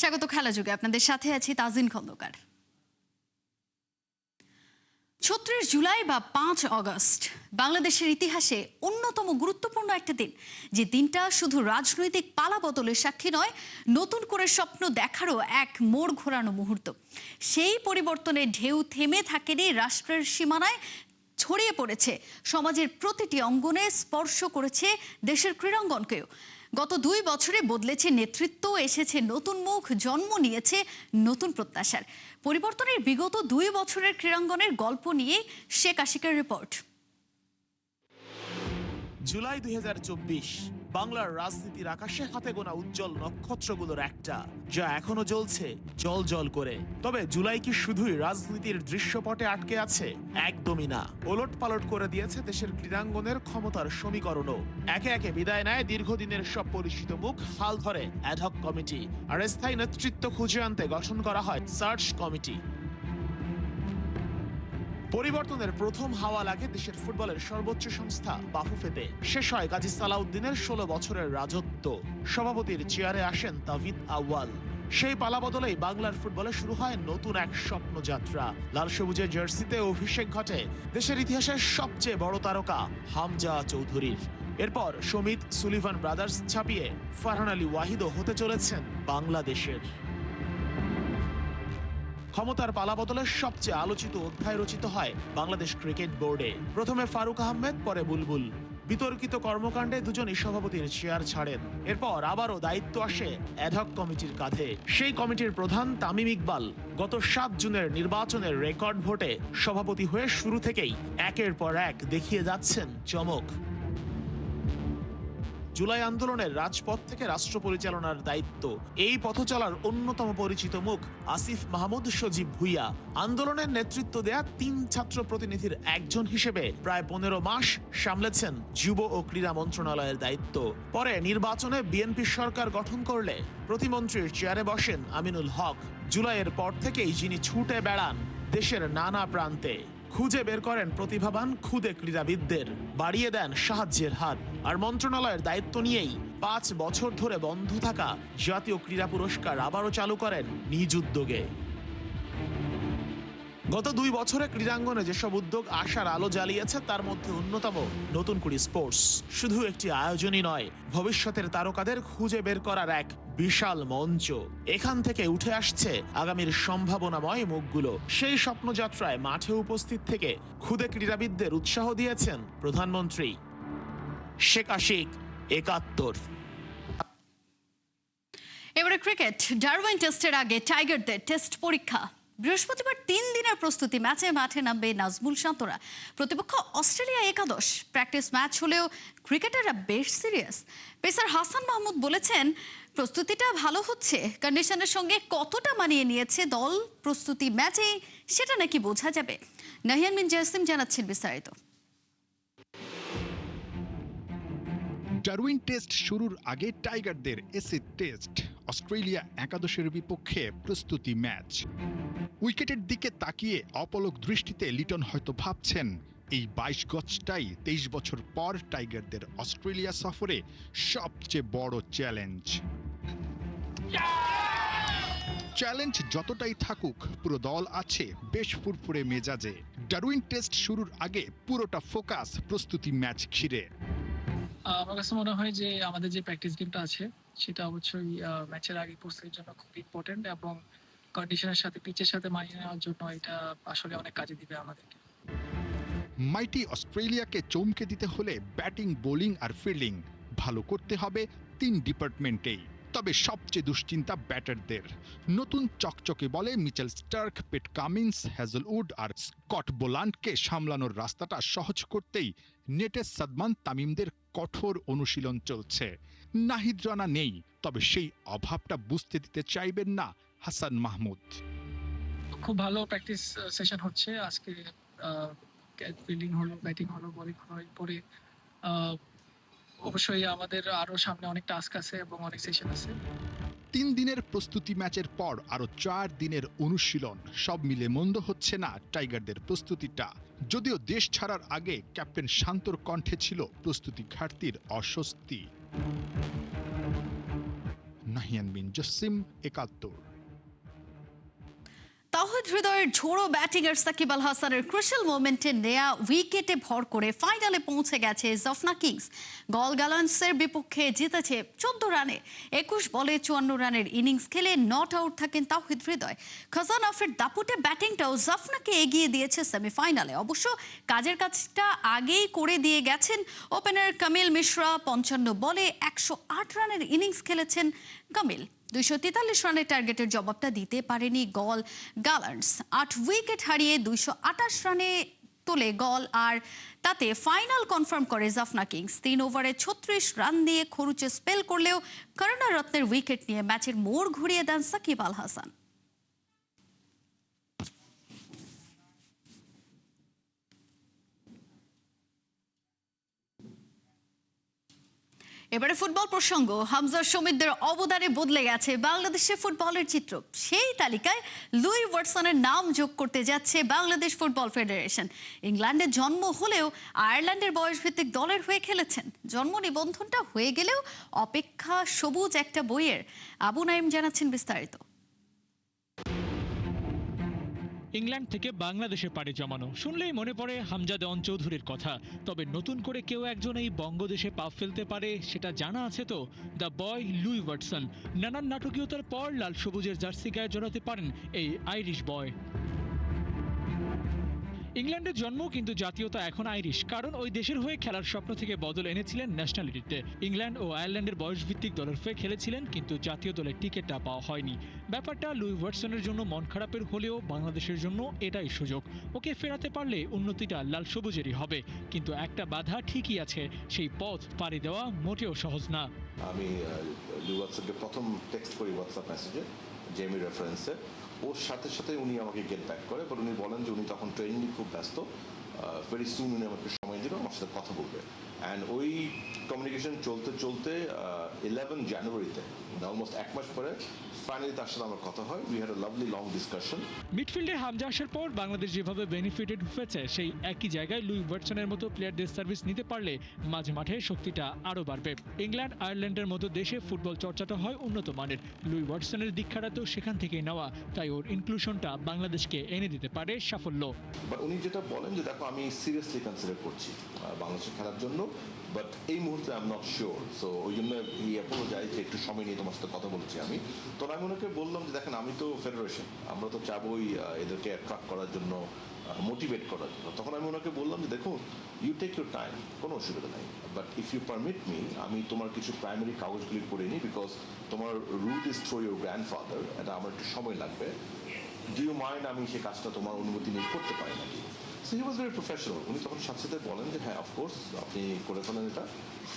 স্বাগত খেলা যুগে, আপনাদের সাথে আছি তাজিন খন্দকার। ৩৬ জুলাই বা ৫ অগস্ট বাংলাদেশের ইতিহাসে অন্যতম গুরুত্বপূর্ণ একটা দিন, যে দিনটা শুধু রাজনৈতিক পালাবদলের সাক্ষী নয়, নতুন করে স্বপ্ন দেখারও এক মোড় ঘোরানো মুহূর্ত। সেই পরিবর্তনের ঢেউ থেমে থাকেনি রাষ্ট্রের সীমানায়, ছড়িয়ে পড়েছে সমাজের প্রতিটি অঙ্গনে, স্পর্শ করেছে দেশের ক্রীড়াঙ্গনকেও। গত ২ বছরে বদলেছে নেতৃত্ব, এসেছে নতুন মুখ, জন্ম নিয়েছে নতুন প্রত্যাশার। পরিবর্তনের বিগত ২ বছরের ক্রীড়াঙ্গনের গল্প নিয়ে শেখ আশিকের রিপোর্ট। জুলাই ২০২৪ বাংলার রাজনীতির আকাশে হাতে গোনা উজ্জ্বল নক্ষত্রগুলোর একটা, যা এখনো জ্বলছে জল জল করে। তবে জুলাই কি শুধুই রাজনীতির দৃশ্যপটে আটকে আছে? একদমই না। ওলট পালট করে দিয়েছে দেশের ক্রীড়াঙ্গনের ক্ষমতার সমীকরণও। একে একে বিদায় নেয় দীর্ঘদিনের সব পরিচিত মুখ, হাল ধরে অ্যাডহক কমিটি, আর স্থায়ী নেতৃত্ব খুঁজে আনতে গঠন করা হয় সার্চ কমিটি। পরিবর্তনের প্রথম হাওয়া লাগে দেশের ফুটবলের সর্বোচ্চ সংস্থা বাফুফেতে। শেষ হয় কাজী সালাউদ্দিনের ১৬ বছরের রাজত্ব। সভাপতির চেয়ারে আসেন তাওহিদ আউয়াল। সেই পালাবদলেই বাংলার ফুটবলে শুরু হয় নতুন এক স্বপ্নযাত্রা। লাল সবুজের জার্সিতে অভিষেক ঘটে দেশের ইতিহাসের সবচেয়ে বড় তারকা হামজা চৌধুরীর। এরপর সমিত সুলিভান ব্রাদার্স ছাপিয়ে ফারহান আলী ওয়াহিদও হতে চলেছেন বাংলাদেশের। ক্ষমতার পালাবদলের সবচেয়ে আলোচিত অধ্যায় রচিত হয় বাংলাদেশ ক্রিকেট বোর্ডে। প্রথমে ফারুক আহমেদ, পরে বুলবুল। বিতর্কিত কর্মকাণ্ডে দুজনই সভাপতির চেয়ার ছাড়েন। এরপর আবারও দায়িত্ব আসে অ্যাডহক কমিটির কাঁধে। সেই কমিটির প্রধান তামিম ইকবাল গত ৭ জুনের নির্বাচনের রেকর্ড ভোটে সভাপতি হয়ে শুরু থেকেই একের পর এক দেখিয়ে যাচ্ছেন চমক। জুলাই আন্দোলনের রাজপথ থেকে রাষ্ট্র পরিচালনার দায়িত্ব। এই পথচলার অন্যতম পরিচিত মুখ আসিফ মাহমুদ সজীব ভুইয়া। আন্দোলনের নেতৃত্ব দেয়া ৩ ছাত্র প্রতিনিধির একজন হিসেবে প্রায় ১৫ মাস সামলেছেন যুব ও ক্রীড়া মন্ত্রণালয়ের দায়িত্ব। পরে নির্বাচনে বিএনপি সরকার গঠন করলে প্রতিমন্ত্রীর চেয়ারে বসেন আমিনুল হক। জুলাইয়ের পর থেকেই যিনি ছুটে বেড়ান দেশের নানা প্রান্তে, খুঁজে বের করেন প্রতিভাবান ক্ষুদে ক্রীড়াবিদদের, বাড়িয়ে দেন সাহায্যের হাত। আর মন্ত্রণালয়ের দায়িত্ব নিয়েই ৫ বছর ধরে বন্ধ থাকা জাতীয় ক্রীড়া পুরস্কার আবারও চালু করেন নিজ উদ্যোগে। গত ২ বছরে ক্রীড়াঙ্গনে যেসব উদ্যোগ আশার আলো জ্বালিয়েছে, তার মধ্যে অন্যতম নতুন কুড়ি স্পোর্টস। শুধু একটি আয়োজনই নয়, ভবিষ্যতের তারকাদের খুঁজে বের করার এক বিশাল মঞ্চ। এখান থেকে উঠে আসছে আগামীর সম্ভাবনাময় মুখগুলো। সেই স্বপ্নযাত্রায় মাঠে উপস্থিত থেকে ক্ষুদে ক্রীড়াবিদদের উৎসাহ দিয়েছেন প্রধানমন্ত্রী শেখ আশিক। ৭১। এবারে ক্রিকেট। ডারউইন টেস্টের আগে টাইগারদের টেস্ট পরীক্ষা। বৃহস্পতিবার ৩ দিনের প্রস্তুতি ম্যাচে মাঠে নামবে নাজমুল শান্তরা। প্রতিপক্ষ অস্ট্রেলিয়া একাদশ। প্র্যাকটিস ম্যাচ হলেও ক্রিকেটাররা বেশ সিরিয়াস। পেসার হাসান মাহমুদ বলেছেন, প্রস্তুতিটা ভালো হচ্ছে। কন্ডিশনের সঙ্গে কতটা মানিয়ে নিয়েছে দল প্রস্তুতি ম্যাচে, সেটা নাকি বোঝা যাবে। নাহিয়ান বিন জাসিম জানাচ্ছেন বিস্তারিত। ডারউইন টেস্ট শুরুর আগে টাইগারদের এসিড টেস্ট। অস্ট্রেলিয়া একাদশের বিপক্ষে প্রস্তুতি ম্যাচ। উইকেটের দিকে তাকিয়ে অপলক দৃষ্টিতে লিটন হয়তো ভাবছেন, এই ২২ গজটাই ২৩ বছর পর টাইগারদের অস্ট্রেলিয়া সফরে সবচেয়ে বড় চ্যালেঞ্জ। চ্যালেঞ্জ যতটাই থাকুক, পুরো দল আছে বেশ ফুরফুরে মেজাজে। ডারউইন টেস্ট শুরুর আগে পুরোটা ফোকাস প্রস্তুতি ম্যাচ ঘিরে। আমার কাছে মনে হয় যে আমাদের যে প্র্যাকটিস গেমটা আছে সেটা অবশ্যই ম্যাচের আগে প্রস্তুতির জন্য খুব ইম্পর্টেন্ট, এবং কন্ডিশনের সাথে পিচের সাথে মানিয়ে নেওয়ার জন্য এটা আসলে অনেক কাজে দিবে আমাদেরকে। মাইটি অস্ট্রেলিয়াকে চমকে দিতে হলে ব্যাটিং, বোলিং আর ফিল্ডিং ভালো করতে হবে ৩ ডিপার্টমেন্টেই। তবে সবচেয়ে দুশ্চিন্তা ব্যাটারদের। নতুন চকচকে বলে Mitchell Starc, Pat Cummins, Hazlewood আর স্কট বোলান্ডকে সামলানোর রাস্তাটা সহজ করতেই নেটে সাদমান তামিমদের কঠোর অনুশীলন চলছে। নাহিদ রানা নেই, তবে সেই অভাবটা বুঝতে দিতে চাইবেন না হাসান মাহমুদ। খুব ভালো প্র্যাকটিস সেশন হচ্ছে আজকে। ফিল্ডিং হলো, ব্যাটিং হলো, বোলিং হলো। পরে অবশ্যই আমাদের আরো সামনে অনেক টাস্ক আছে এবং অনেক সেশন আছে। ৩ দিনের প্রস্তুতি ম্যাচের পর আরো ৪ দিনের অনুশীলন। সব মিলে মন্দ হচ্ছে না টাইগারদের প্রস্তুতিটা। যদিও দেশ ছাড়ার আগে ক্যাপ্টেন শান্তর কণ্ঠে ছিল প্রস্তুতি ঘাটতির অস্বস্তি। শাহিয়ান বিন জসিম, ৭১। তাওহিদ হৃদয়ের ঝোড়ো ব্যাটিং এর সাকিব আল হাসানের ক্রুশাল মোমেন্টে নেয়া উইকেটে ভর করে ফাইনালে পৌঁছে গেছে জাফনা কিংস। গল গ্যালান্টসের বিপক্ষে জিতেছে 14 রানে। 21 বলে 54 রানের ইনিংস খেলে নট আউট থাকেন তাওহিদ হৃদয়। খাজান আফের দাপুটে ব্যাটিংটাও জাফনাকে এগিয়ে দিয়েছে সেমিফাইনালে। অবশ্য কাজের কাজটা আগেই করে দিয়ে গেছেন ওপেনার কামিল মিশ্রা। 55 বলে 108 রানের ইনিংস খেলেছেন কামিল। 243 রানের টার্গেটের জবাবটা দিতে পারেনি গল গ্যালান্টস। 8 উইকেট হারিয়ে 228 রানে তোলে গল, আর তাতে ফাইনাল কনফার্ম করে জাফনা কিংস। 3 ওভারে 36 রান দিয়ে খরুচে স্পেল করলেও করুণারত্নের উইকেট নিয়ে ম্যাচের মোড় ঘুরিয়ে দেন সাকিব আল হাসান। এবারে ফুটবল প্রসঙ্গ। হামজা শমীদদের অবদানে বদলে গেছে বাংলাদেশের ফুটবলের চিত্র। সেই তালিকায় লুই ওয়াটসনের নাম যোগ করতে যাচ্ছে বাংলাদেশ ফুটবল ফেডারেশন। ইংল্যান্ডে জন্ম হলেও আয়ারল্যান্ডের বয়সভিত্তিক দলের হয়ে খেলেছেন। জন্ম নিবন্ধনটা হয়ে গেলেও অপেক্ষা সবুজ একটা বইয়ের। আবু নাইম জানাচ্ছেন বিস্তারিত। ইংল্যান্ড থেকে বাংলাদেশে পাড়ি জমানো শুনলেই মনে পড়ে হামজা দেওয়ান চৌধুরীর কথা। তবে নতুন করে কেউ একজন এই বঙ্গদেশে পা ফেলতে পারে সেটা জানা আছে তো? The boy Louis Watson. নানান নাটকীয়তার পর লাল সবুজের জার্সি গায়ে জড়াতে পারেন এই আইরিশ বয়। ইংল্যান্ডের জন্ম কিন্তু জাতীয়তা এখন আইরিশ, কারণ ওই দেশের হয়ে খেলার স্বপ্ন থেকে বদল এনেছিলেন ন্যাশনালিটিতে। ইংল্যান্ড ও আয়ারল্যান্ডের বয়সভিত্তিক দলের হয়ে খেলেছিলেন, কিন্তু জাতীয় দলের টিকিটটা পাওয়া হয়নি। ব্যাপারটা লুই ওয়াটসনের জন্য মন খারাপের হলেও বাংলাদেশের জন্য এটাই সুযোগ। ওকে ফেরাতে পারলে উন্নতিটা লাল সবুজেরই হবে, কিন্তু একটা বাধা ঠিকই আছে, সেই পথ পাড়ি দেওয়া মোটেও সহজ না। আমি লুই ওয়াটসনকে প্রথম টেক্সট করি হোয়াটসঅ্যাপ মেসেজে, জেমি রেফারেন্সে। ওর সাথে সাথে উনি আমাকে গেট ব্যাক করে, বাট উনি বলেন যে উনি তখন ট্রেনিংয়ে খুব ব্যস্ত, ভেরি সুন উনি আমাকে সময় দিল, আমার সাথে কথা বলবে। অ্যান্ড ওই কমিউনিকেশন চলতে চলতে 11 জানুয়ারিতে অলমোস্ট 1 মাস পরে ফাইনালি তার সাথে আমার কথা হয়। We had a lovely long discussion. মিডফিল্ডে হামজা আসার পর বাংলাদেশ যেভাবে বেনিফিটেড হয়েছে, সেই একই জায়গায় লুই ওয়াটসনের মতো প্লেয়ারদের সার্ভিস নিতে পারলে মাঝ মাঠে শক্তিটা আরও বাড়বে। ইংল্যান্ড আয়ারল্যান্ডের মতো দেশে ফুটবল চর্চাটা হয় উন্নত মানের। লুই ওয়াটসনের দীক্ষাটা তো সেখান থেকেই নেওয়া, তাই ওর ইনক্লুশনটা বাংলাদেশকে এনে দিতে পারে সাফল্য। বাট উনি যেটা বলেন যে দেখো, আমি সিরিয়াসলি কনসিডার করছি বাংলাদেশে খেলার জন্য, বাট এই মুহূর্তে I am not sure. So ওই জন্য এই অ্যাপোলো যে একটু সময় নিয়ে তোমার সাথে কথা বলছি আমি। তো আমি ওনাকে বললাম যে দেখেন, আমি তো ফেডারেশন, আমরা তো চাবই এদেরকে অ্যাট্রাক্ট করার জন্য, মোটিভেট করার জন্য। তখন আমি ওনাকে বললাম যে দেখুন, ইউ টেক ইউর টাইম, কোনো অসুবিধা নাই, but if you permit me, আমি তোমার কিছু প্রাইমারি কাগজগুলি করে নিই, বিকজ তোমার root is through your grandfather, এটা আমার একটু সময় লাগবে। ডু ইউ মাইন্ড আমি সেই কাজটা তোমার অনুমতি নিয়ে করতে পারি নাকি? So he was very professional. উনি তখন সাথে সাথে বলেন যে হ্যাঁ, অফকোর্স আপনি করে ফেলেন এটা।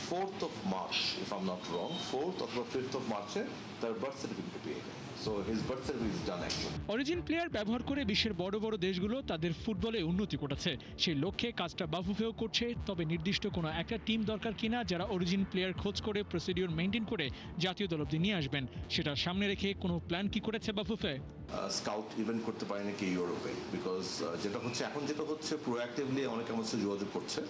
4th of March, if I'm not wrong, 4th অথবা 5th of March-এ তার বার্থ সার্টিফিকেট পেয়ে যায়। So his birth certificate is done actually. Origin player ব্যবহার করে বিশ্বের বড় বড় দেশগুলো তাদের ফুটবলে উন্নতি করেছে। সেই লক্ষ্যে কাজটা বাফুফেও করছে। তবে নির্দিষ্ট কোনো একটা টিম দরকার কিনা যারা অরিজিন প্লেয়ার খোঁজ করে প্রসিডিওর মেনটেন করে জাতীয় দল অবধি নিয়ে আসবেন, সেটা সামনে রেখে কোনো প্ল্যান কি করেছে বাফুফে? স্কাউট ইভেন্ট করতে পারে নাকি ইউরোপে, বিকজ যেটা হচ্ছে প্রোঅ্যাক্টিভলি অনেকে আমার সাথে যোগাযোগ করছে,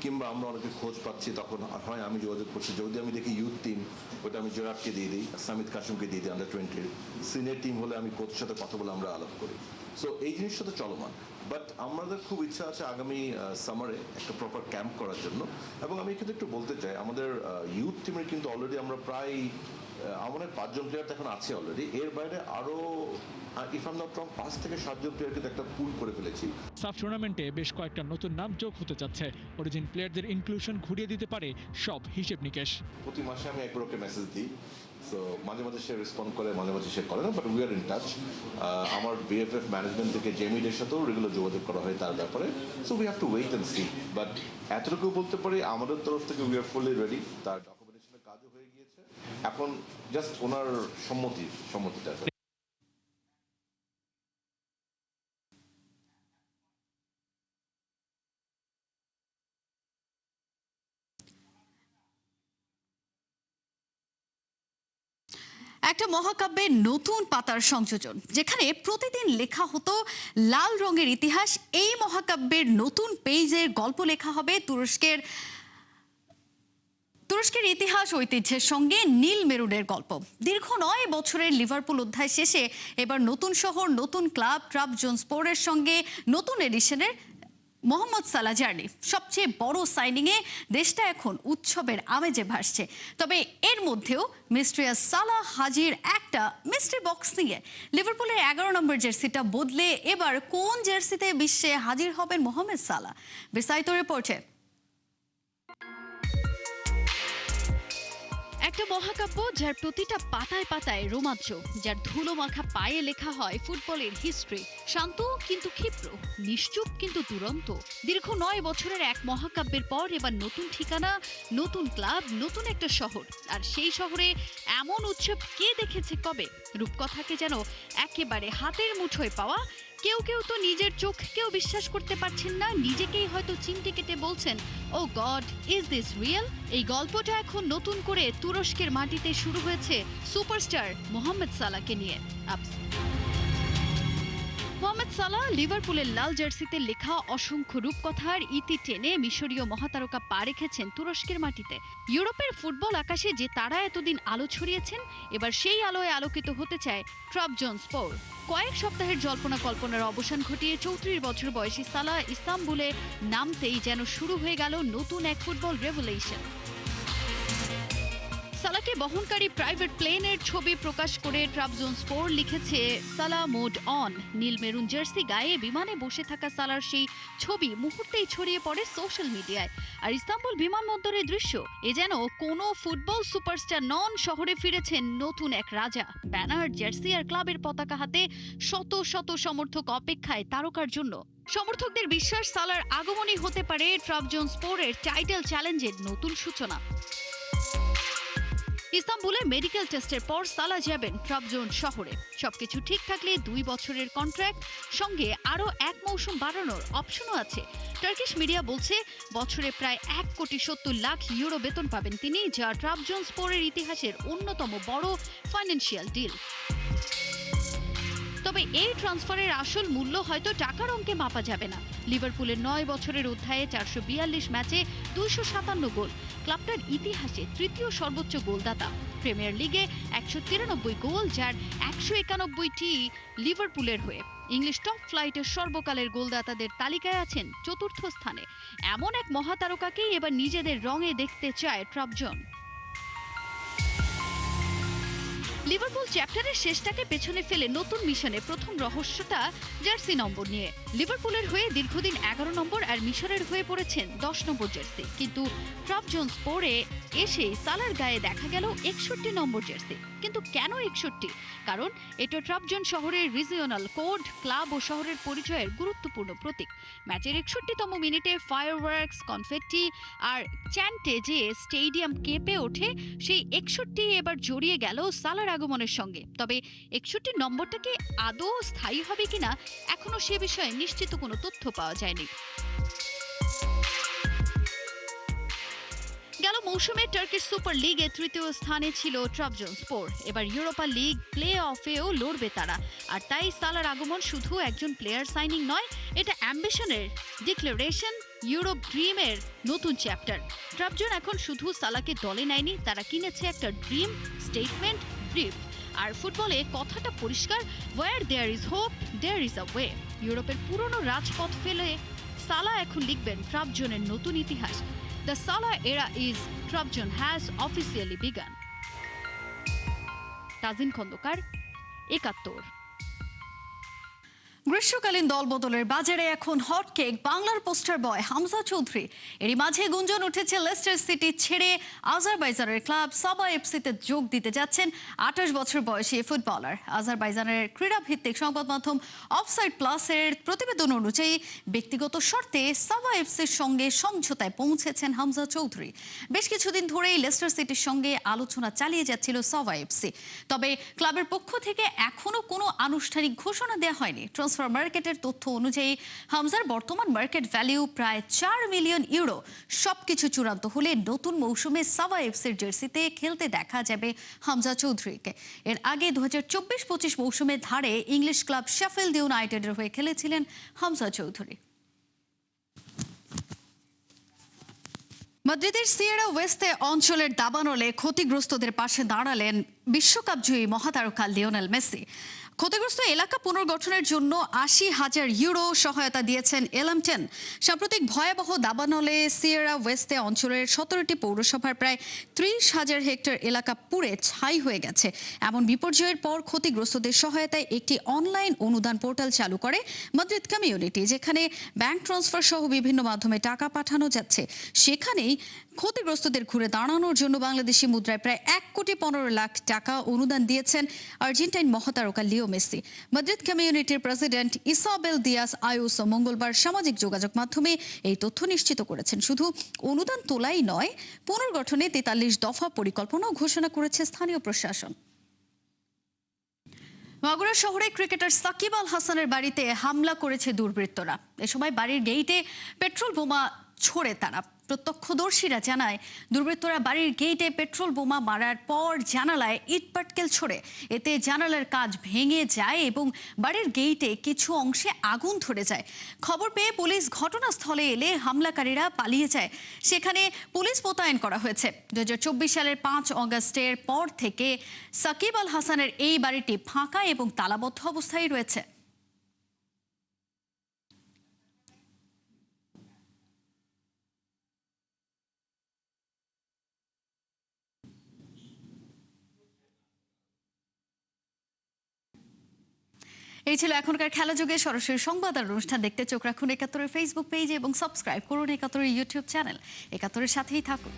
কিংবা আমরা অনেকে খোঁজ পাচ্ছি, তখন হয় আমি যোগাযোগ করছি। যদি আমি দেখি ইউথ টিম, ওটা আমি জোরাটকে দিয়ে দিই, সামিদ কাসিমকে দিয়ে দিই, আন্ডার-20। সিনিয়র টিম হলে আমি কোচের সাথে কথা বলে আমরা আলাপ করি। সো এই জিনিসটা তো চলমান, বাট আমাদের খুব ইচ্ছা আছে আগামী সামারে একটা প্রপার ক্যাম্প করার জন্য। এবং আমি কিন্তু একটু বলতে চাই, আমাদের ইউথ টিমের কিন্তু অলরেডি আমরা প্রায় আমাদের 5 জন প্লেয়ার এখন আছে অলরেডি। এর বাইরে আরও if I am not wrong 5 থেকে 7 জন প্লেয়ার কিন্তু একটা পুল করে ফেলেছি। সাফ টুর্নামেন্টে বেশ কয়েকটা নতুন নাম যোগ হতে যাচ্ছে। অরিজিন প্লেয়ারদের ইনক্লুশন ঘুরিয়ে দিতে পারে সব হিসেব নিকেশ। প্রতি মাসে আমি একবারকে মেসেজ দিই, সো মাঝে মাঝে সে রেসপন্ড করে, মাঝে মাঝে সে করে না, but we are in touch. আমার বিএফএফ ম্যানেজমেন্ট থেকে জেমিডের সাথেও রেগুলার যোগাযোগ করা হয় তার ব্যাপারে। So we have to wait and see, but এতটুকু বলতে পারি আমাদের তরফ থেকে উই আর ফুলি রেডি। তার ডকুমেন্টেশনের কাজও হয়ে গিয়েছে, এখন জাস্ট ওনার সম্মতিটা। একটা মহাকাব্যের নতুন পাতার সংযোজন, যেখানে প্রতিদিন লেখা হতো লাল রঙের ইতিহাস। এই মহাকাব্যের নতুন পেজের গল্প লেখা হবে তুরস্কের ইতিহাস ঐতিহ্যের সঙ্গে নীল মেরুনের গল্প। দীর্ঘ 9 বছরের লিভারপুল অধ্যায় শেষে এবার নতুন শহর, নতুন ক্লাব ট্রাবজনস্পোরের সঙ্গে নতুন এডিশনের মোহাম্মদ সালাহ জার্নি। সবচেয়ে বড় সাইনিংয়ে দেশটা এখন উৎসবের আমেজে ভাসছে। তবে এর মধ্যেও মিস্ট্রিয়াস সালাহ হাজির একটা মিস্ট্রি বক্স নিয়ে। লিভারপুলের 11 নম্বর জার্সিটা বদলে এবার কোন জার্সিতে বিশ্বে হাজির হবেন মোহাম্মদ সালাহ? বিস্তারিত রিপোর্টে। একটা মহাকাব্য যার প্রতিটা পাতায় পাতায় রোমাঞ্চ, যার ধুলো মাখা পায়ে লেখা হয় ফুটবলের হিস্ট্রি। শান্ত কিন্তু ক্ষিপ্র, নিশ্চুপ কিন্তু দুরন্ত। দীর্ঘ 9 বছরের এক মহাকাব্যের পর এবার নতুন ঠিকানা, নতুন ক্লাব, নতুন একটা শহর। আর সেই শহরে এমন উৎসব কে দেখেছে কবে? রূপকথাকে যেন একেবারে হাতের মুঠোয় পাওয়া। কেউ কেউ তো নিজের চোখকেও বিশ্বাস করতে পারছেন না, নিজেকেই হয়তো চিমটে কেটে বলছেন, ও গড, ইজ দিস রিয়েল? এই গল্পটা এখন নতুন করে তুরস্কের মাটিতে শুরু হয়েছে সুপারস্টার মোহাম্মদ সালাহকে নিয়ে। মোহাম্মদ সালাহ লিভারপুলের লাল জার্সিতে লেখা অসংখ্য রূপকথার ইতি টেনে মিশরীয় মহাতারকা পা রেখেছেন তুরস্কের মাটিতে। ইউরোপের ফুটবল আকাশে যে তারা এতদিন আলো ছড়িয়েছেন, এবার সেই আলোয় আলোকিত হতে চায় ট্রাবজনস্পোর। কয়েক সপ্তাহের জল্পনা কল্পনার অবসান ঘটিয়ে 34 বছর বয়সী সালাহ ইস্তাম্বুলে নামতেই যেন শুরু হয়ে গেল নতুন এক ফুটবল রেভলিউশন। সালাহকে বহনকারী প্রাইভেট প্লেনের ছবি প্রকাশ করে ট্রাবজনস্পোর লিখেছে, সালাহ মোড অন। নীল মেরুন জার্সি গায়ে বিমানে বসে থাকা সালাহর সেই ছবি মুহূর্তেই ছড়িয়ে পড়ে সোশ্যাল মিডিয়ায়। আর ইস্তাম্বুল বিমানবন্দরের দৃশ্য, এ যেন কোনো ফুটবল সুপারস্টার নন, শহরে ফিরেছেন নতুন এক রাজা। ব্যানার, জার্সি আর ক্লাবের পতাকা হাতে শত শত সমর্থক অপেক্ষায় তারকার জন্য। সমর্থকদের বিশ্বাস, সালাহর আগমনই হতে পারে ট্রাবজনস্পোরের টাইটেল চ্যালেঞ্জের নতুন সূচনা। ইস্তাম্বুলে মেডিকেল টেস্টের পর সালাহ যাবেন ট্রাবজন শহরে। সবকিছু ঠিক থাকলে 2 বছরের কন্ট্রাক্ট, সঙ্গে আরও 1 মৌসুম বাড়ানোর অপশনও আছে। টার্কিশ মিডিয়া বলছে বছরে প্রায় 1,70,00,000 ইউরো বেতন পাবেন তিনি, যা ট্রাবজনস্পোরের ইতিহাসের অন্যতম বড় ফাইন্যান্সিয়াল ডিল। তবে এই ট্রান্সফারের আসল মূল্য হয়তো টাকার অঙ্কে মাপা যাবে না। লিভারপুলের 9 বছরের অধ্যায়ে 442 ম্যাচে 257 গোল, ক্লাবটার ইতিহাসে তৃতীয় সর্বোচ্চ গোলদাতা। প্রিমিয়ার লিগে 193 গোল, যার 191টি লিভারপুলের হয়ে। ইংলিশ টপ ফ্লাইটের সর্বকালের গোলদাতাদের তালিকায় আছেন 4র্থ স্থানে। এমন এক মহাতারকাকেই এবার নিজেদের রঙে দেখতে চায় ট্রাবজন। লিভারপুল চ্যাপ্টারের শেষটাকে পেছনে ফেলে নতুন মিশনে প্রথম রহস্যটা জার্সি নম্বর নিয়ে। লিভারপুলের হয়ে দীর্ঘদিন 11 নম্বর আর মিশরের হয়ে পড়েছেন 10 নম্বর জার্সি। কিন্তু ট্রাবজনস্পোরে এসেই সালাহর গায়ে দেখা গেল 61 নম্বর জার্সি। কিন্তু কেন 61? কারণ এটা ট্রাবজন শহরের রিজিওনাল কোড, ক্লাব ও শহরের পরিচয়ের গুরুত্বপূর্ণ প্রতীক। ম্যাচের 61তম মিনিটে ফায়ারওয়ার্কস, কনফেটি আর চ্যান্টে যে স্টেডিয়াম কেঁপে ওঠে, সেই 61 এবার জড়িয়ে গেল সালাহর আগমনের সঙ্গে। তবে 61 নম্বরটা কি আদৌ স্থায়ী হবে কিনা, এখনো সে বিষয়ে নিশ্চিত কোনো তথ্য পাওয়া যায়নি। গেল মৌসুমে টার্কিশ সুপার লিগে 3য় স্থানে ছিল ট্রাবজনস্পোর। এবার ইউরোপা লিগ প্লে অফেও লড়বে তারা। আর তাই সালাহর আগমন শুধু একজন প্লেয়ার সাইনিং নয়, এটা অ্যাম্বিশনের ডিক্লারেশন, ইউরোপ ড্রিমের নতুন চ্যাপ্টার। ট্রাবজন এখন শুধু সালাহকে দলে নেয়নি, তারা কিনেছে একটা ড্রিম, স্টেটমেন্ট, ব্রিফ। আর ফুটবলে কথাটা পরিষ্কার, where there is hope there is a way. ইউরোপের পুরনো রাজপথ ফেলে সালাহ এখন লিখবেন ট্রাবজনের নতুন ইতিহাস। The Salah era is Trabzon has officially begun. Tajin Khandakar, 71। গ্রীষ্মকালীন দলবদলের বাজারে এখন হটকেক বাংলার পোস্টার বয় হামজা চৌধুরী। এরই মাঝে গুঞ্জন উঠেছে লেস্টার সিটি ছেড়ে আজারবাইজানের ক্লাব সাবা এফসিতে যোগ দিতে যাচ্ছেন 28 বছর বয়সী ফুটবলার। আজারবাইজানের ক্রীড়াভিত্তিক সংবাদ মাধ্যম অফসাইড প্লাসের প্রতিবেদন অনুযায়ী ব্যক্তিগত শর্তে সাবা এফসির সঙ্গে সমঝোতায় পৌঁছেছেন হামজা চৌধুরী। বেশ কিছুদিন ধরেই লেস্টার সিটির সঙ্গে আলোচনা চালিয়ে যাচ্ছিল সাবা এফসি। তবে ক্লাবের পক্ষ থেকে এখনো কোনো আনুষ্ঠানিক ঘোষণা দেওয়া হয়নি। ট্রান্সফার মার্কেটের তথ্য অনুযায়ী হামজার বর্তমান মার্কেট ভ্যালু প্রায় 4 মিলিয়ন ইউরো। সবকিছু চূড়ান্ত হলে নতুন মৌসুমে সাবা এফসির জার্সিতে খেলতে দেখা যাবে হামজা চৌধুরীকে। এর আগে 2024-25 মৌসুমে ধারে ইংলিশ ক্লাব শেফিল্ড ইউনাইটেডের হয়ে খেলেছিলেন হামজা চৌধুরী। মাদ্রিদের সিয়েরা ওয়েস্তে অঞ্চলের দাবানলে ক্ষতিগ্রস্তদের পাশে দাঁড়ালেন বিশ্বকাপ জয়ী মহাতারকা লিওনেল মেসি। ক্ষতিগ্রস্ত এলাকা পুনর্গঠনের জন্য ৮০,০০০ ইউরো সহায়তা দিয়েছেন এলএম10। সাম্প্রতিক ভয়াবহ দাবানলে সিয়েরা ওয়েস্তে অঞ্চলের ১৭টি পৌরসভার প্রায় ৩০,০০০ হেক্টর এলাকা পুড়ে ছাই হয়ে গেছে। এমন বিপর্যয়ের পর ক্ষতিগ্রস্তদের সহায়তায় একটি অনলাইন অনুদান পোর্টাল চালু করে মাদ্রিদ কমিউনিটি, যেখানে ব্যাংক ট্রান্সফার সহ বিভিন্ন মাধ্যমে টাকা পাঠানো যাচ্ছে। সেখানেই ক্ষতিগ্রস্তদের ঘুরে দাঁড়ানোর জন্য বাংলাদেশি মুদ্রায় প্রায় ১,১৫,০০,০০০ টাকা অনুদান দিয়েছেন আর্জেন্টাইন মহাতারকা লিও মেসি। মাদ্রিদ কমিউনিটির প্রেসিডেন্ট ইসাবেল দিয়াস আয়ুসো মঙ্গলবার সামাজিক যোগাযোগ মাধ্যমে এই তথ্য নিশ্চিত করেছেন। শুধু অনুদান তোলাই নয়, পুনর্গঠনে ৪৩ দফা পরিকল্পনাও ঘোষণা করেছে স্থানীয় প্রশাসন। মাগুরা শহরে ক্রিকেটার সাকিব আল হাসানের বাড়িতে হামলা করেছে দুর্বৃত্তরা। এ সময় বাড়ির গেইটে পেট্রোল বোমা ছোড়ে তারা। প্রত্যক্ষদর্শীরা জানায়, দুর্বৃত্তরা বাড়ির গেইটে পেট্রোল বোমা মারার পর জানালায় ইটপাটকেল ছোড়ে। এতে জানালার কাঁচ ভেঙে যায় এবং বাড়ির গেইটে কিছু অংশে আগুন ধরে যায়। খবর পেয়ে পুলিশ ঘটনাস্থলে এলে হামলাকারীরা পালিয়ে যায়। সেখানে পুলিশ মোতায়েন করা হয়েছে। ২০২৪ সালের ৫ অগস্টের পর থেকে সাকিব আল হাসানের এই বাড়িটি ফাঁকা এবং তালাবদ্ধ অবস্থায় রয়েছে। এই ছিল এখনকার খেলা যুগে সরাসরি সংবাদ আর অনুষ্ঠান দেখতে চোখ রাখুন ৭১-এর ফেসবুক পেজে এবং সাবস্ক্রাইব করুন ৭১-এর ইউটিউব চ্যানেল। ৭১-এর সাথেই থাকুন।